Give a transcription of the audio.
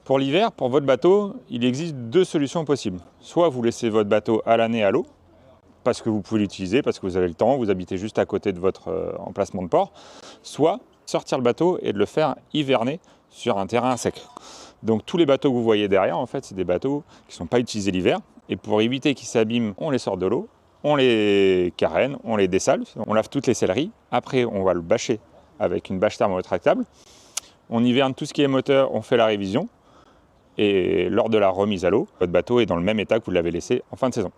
Pour l'hiver, pour votre bateau, il existe deux solutions possibles. Soit vous laissez votre bateau à l'année à l'eau, parce que vous pouvez l'utiliser, parce que vous avez le temps, vous habitez juste à côté de votre emplacement de port, soit sortir le bateau et de le faire hiverner sur un terrain sec. Donc tous les bateaux que vous voyez derrière, en fait, c'est des bateaux qui ne sont pas utilisés l'hiver, et pour éviter qu'ils s'abîment, on les sort de l'eau, on les carène, on les dessale, on lave toutes les selleries, après on va le bâcher avec une bâche thermo-rétractable, on hiverne tout ce qui est moteur, on fait la révision, et lors de la remise à l'eau, votre bateau est dans le même état que vous l'avez laissé en fin de saison.